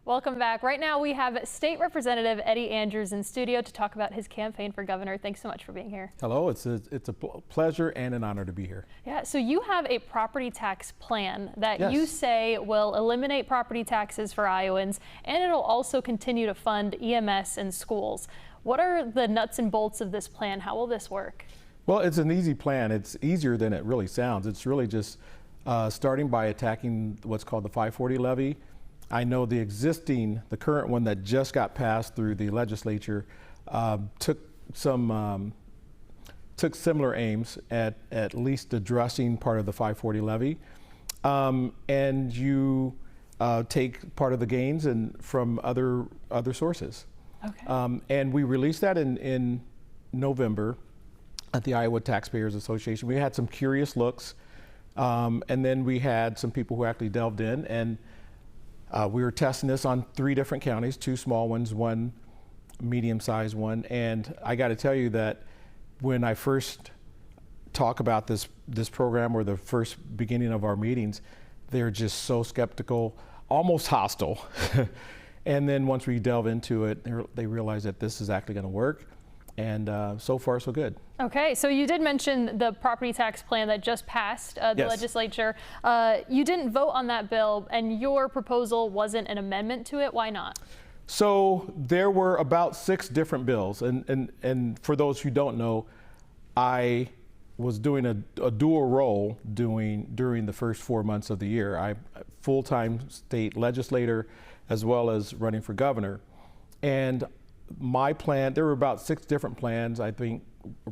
Welcome back. Right now we have State Representative Eddie Andrews in studio to talk about his campaign for governor. Thanks so much for being here. Hello, it's a pleasure and an honor to be here. Yeah, so you have a property tax plan that Yes. you say will eliminate property taxes for Iowans, and it'll also continue to fund EMS in schools. What are the nuts and bolts of this plan? How will this work? Well, it's an easy plan. It's easier than it really sounds. It's really just starting by attacking what's called the 540 levy. I know the current one that just got passed through the legislature took similar aims at least addressing part of the 540 levy, and you take part of the gains from other sources. Okay. And we released that in November at the Iowa Taxpayers Association. We had some curious looks, and then we had some people who actually delved in, and we were testing this on 3 different counties, 2 small ones, 1 medium-sized one. And I got to tell you that when I first talk about this program, or the first beginning of our meetings, they're just so skeptical, almost hostile. And then once we delve into it, they realize that this is actually going to work. And so far, so good. Okay, so you did mention the property tax plan that just passed the Yes. legislature. You didn't vote on that bill, and your proposal wasn't an amendment to it. Why not? So there were about 6 different bills. And for those who don't know, I was doing a dual role during the first 4 months of the year. I'm a full-time state legislator as well as running for governor. And my plan, there were about 6 different plans. I think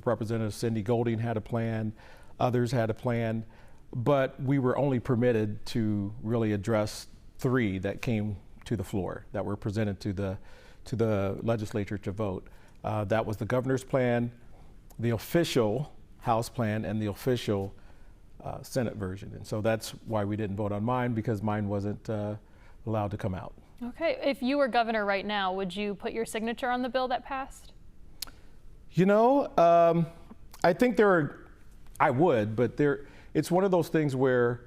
Representative Cindy Golding had a plan, others had a plan, but we were only permitted to really address 3 that came to the floor, that were presented to the legislature to vote. That was the governor's plan, the official House plan, and the official Senate version. And so that's why we didn't vote on mine, because mine wasn't allowed to come out. Okay, if you were governor right now, would you put your signature on the bill that passed? You know, I think I would, but it's one of those things where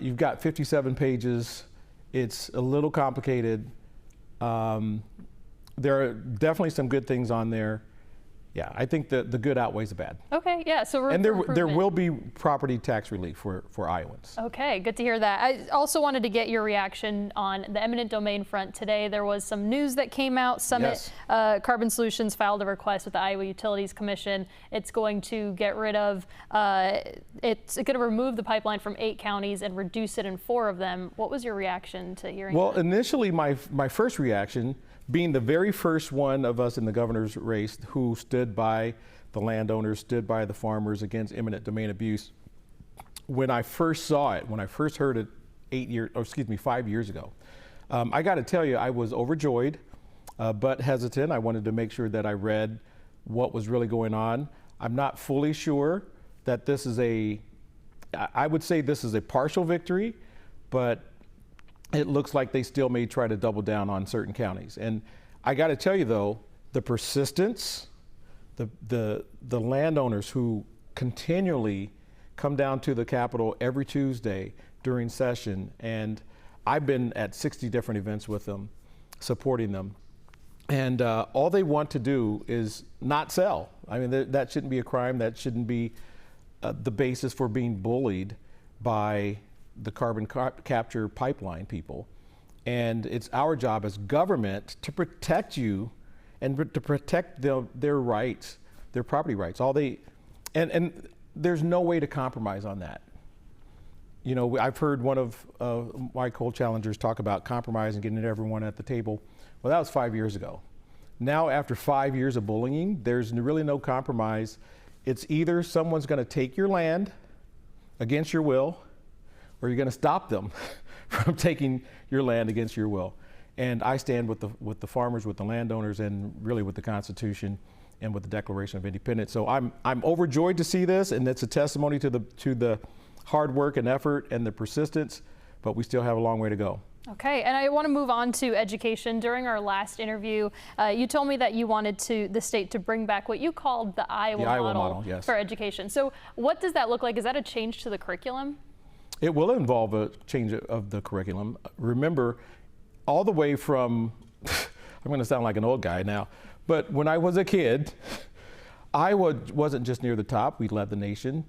you've got 57 pages. It's a little complicated. There are definitely some good things on there. Yeah, I think the good outweighs the bad. Okay, yeah, so and there will be property tax relief for Iowans. Okay, good to hear that. I also wanted to get your reaction on the eminent domain front today. There was some news that came out. Summit Yes. Carbon Solutions filed a request with the Iowa Utilities Commission. It's going to get rid of, it's going to remove the pipeline from 8 counties and reduce it in 4 of them. What was your reaction to hearing Well, that? initially my first reaction, being the very first one of us in the governor's race who stood by the landowners, stood by the farmers against eminent domain abuse, when I first saw it, when I first heard it 5 years ago, I got to tell you, I was overjoyed, but hesitant. I wanted to make sure that I read what was really going on. I'm not fully sure that this is I would say this is a partial victory, but it looks like they still may try to double down on certain counties. And I got to tell you, though, the persistence, the landowners who continually come down to the Capitol every Tuesday during session, and I've been at 60 different events with them, supporting them. And all they want to do is not sell. I mean, that shouldn't be a crime. That shouldn't be the basis for being bullied by the carbon capture pipeline people. And it's our job as government to protect you and to protect their rights, their property rights. And there's no way to compromise on that. You know, I've heard one of my co-challengers talk about compromise and getting everyone at the table. Well, that was 5 years ago. Now, after 5 years of bullying, there's really no compromise. It's either someone's going to take your land against your will, or you're going to stop them from taking your land against your will. And I stand with the farmers, with the landowners, and really with the Constitution and with the Declaration of Independence. So I'm overjoyed to see this, and it's a testimony to the hard work and effort and the persistence, but we still have a long way to go. Okay, and I want to move on to education. During our last interview, you told me that you wanted the state to bring back what you called the Iowa model yes. for education. So what does that look like? Is that a change to the curriculum? It will involve a change of the curriculum. Remember, all the way from, I'm going to sound like an old guy now, but when I was a kid, Iowa wasn't just near the top. We led the nation.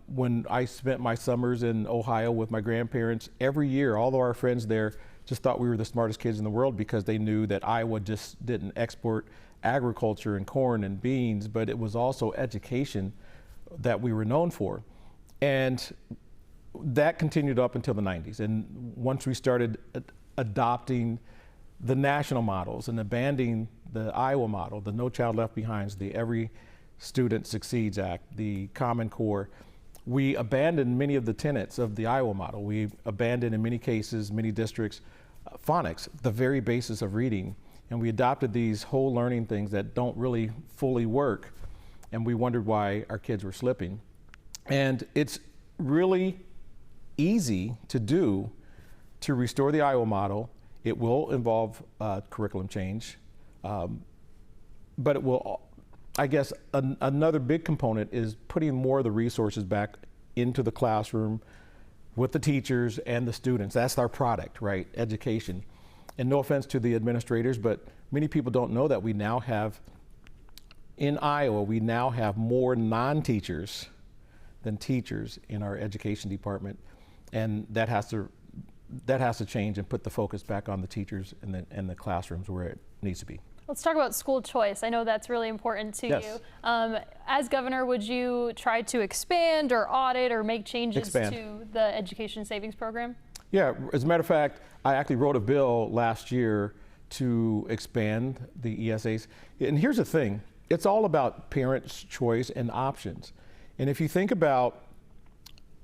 When I spent my summers in Ohio with my grandparents, every year, all of our friends there just thought we were the smartest kids in the world because they knew that Iowa just didn't export agriculture and corn and beans, but it was also education that we were known for. And that continued up until the 90s. And once we started adopting the national models and abandoning the Iowa model, the No Child Left Behinds, the Every Student Succeeds Act, the Common Core, we abandoned many of the tenets of the Iowa model. We abandoned, in many cases, many districts, phonics, the very basis of reading. And we adopted these whole learning things that don't really fully work. And we wondered why our kids were slipping. And it's really easy to do to restore the Iowa model. It will involve curriculum change, but it will, I guess, another big component is putting more of the resources back into the classroom with the teachers and the students. That's our product, right? Education. And no offense to the administrators, but many people don't know that we now have, in Iowa, we now have more non-teachers than teachers in our education department. And that has to change and put the focus back on the teachers and the classrooms where it needs to be. Let's talk about school choice. I know that's really important to you. As governor, would you try to expand or audit or make changes to the education savings program? Yeah, as a matter of fact, I actually wrote a bill last year to expand the ESAs. And here's the thing, it's all about parents' choice and options. And if you think about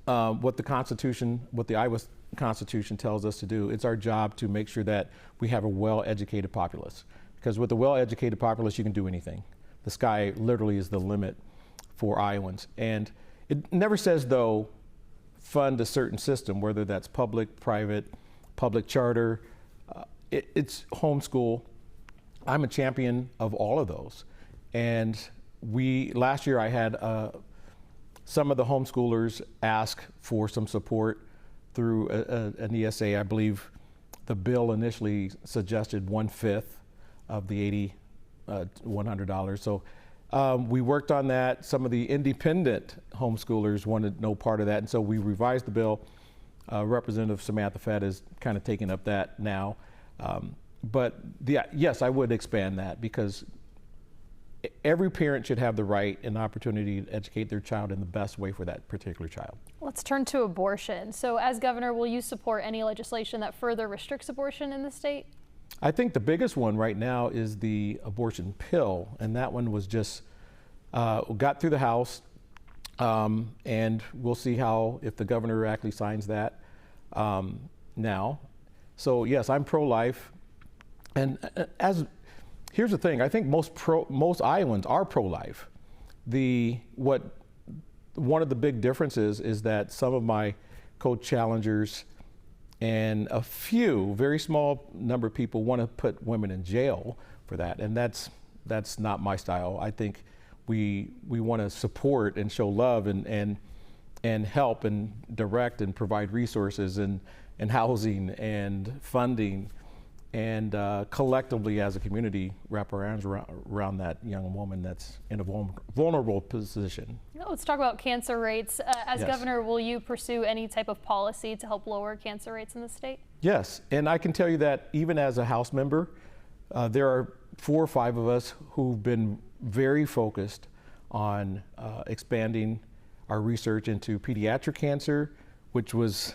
what the Iowa Constitution tells us to do, it's our job to make sure that we have a well-educated populace. Because with a well-educated populace, you can do anything. The sky literally is the limit for Iowans. And it never says, though, fund a certain system, whether that's public, private, public charter, it's homeschool. I'm a champion of all of those. And last year I had some of the homeschoolers ask for some support through an ESA. I believe the bill initially suggested 1/5 of the $100. So we worked on that. Some of the independent homeschoolers wanted no part of that, and so we revised the bill. Representative Samantha Fett is kind of taking up that now. Yes, I would expand that because every parent should have the right and opportunity to educate their child in the best way for that particular child. Let's turn to abortion. So as governor, will you support any legislation that further restricts abortion in the state? I think the biggest one right now is the abortion pill, and that one was just got through the House, and we'll see if the governor actually signs that now. So yes, I'm pro-life, and here's the thing, I think most Iowans are pro-life. One of the big differences is that some of my co-challengers and a few, very small number of people want to put women in jail for that, and that's not my style. I think we want to support and show love and help and direct and provide resources and housing and funding and collectively as a community wrap our arms around that young woman that's in a vulnerable position. Let's talk about cancer rates. As Yes. governor, will you pursue any type of policy to help lower cancer rates in the state? Yes, and I can tell you that even as a House member, there are 4 or 5 of us who've been very focused on expanding our research into pediatric cancer, which was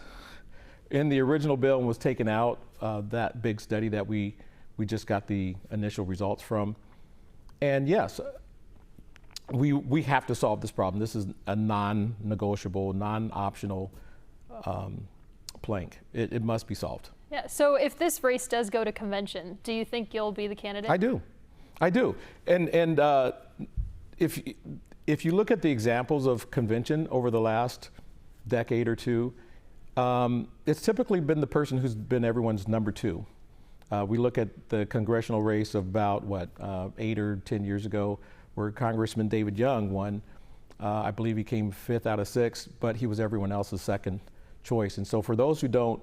in the original bill and was taken out, that big study that we just got the initial results from. And yes, we have to solve this problem. This is a non-negotiable, non-optional plank. It must be solved. Yeah, so if this race does go to convention, do you think you'll be the candidate? I do. And if you look at the examples of convention over the last decade or two, it's typically been the person who's been everyone's number 2. We look at the congressional race of about 8 or 10 years ago, where Congressman David Young won. I believe he came 5th out of 6, but he was everyone else's second choice. And so for those who don't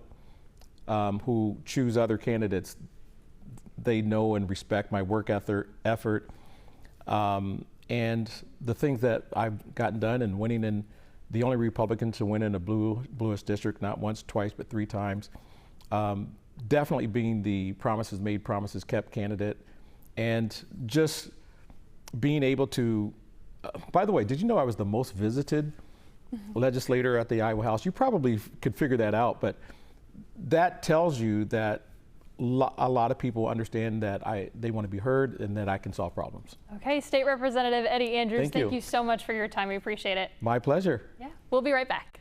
who choose other candidates. They know and respect my work effort, and the things that I've gotten done, and winning in the only Republican to win in a bluest district, not once, twice, but 3 times. Definitely being the promises made, promises kept candidate, and just being able to, by the way, did you know I was the most visited legislator at the Iowa House? You probably could figure that out, but that tells you that a lot of people understand that they want to be heard and that I can solve problems. Okay, State Representative Eddie Andrews, Thank you so much for your time. We appreciate it. My pleasure. Yeah, we'll be right back.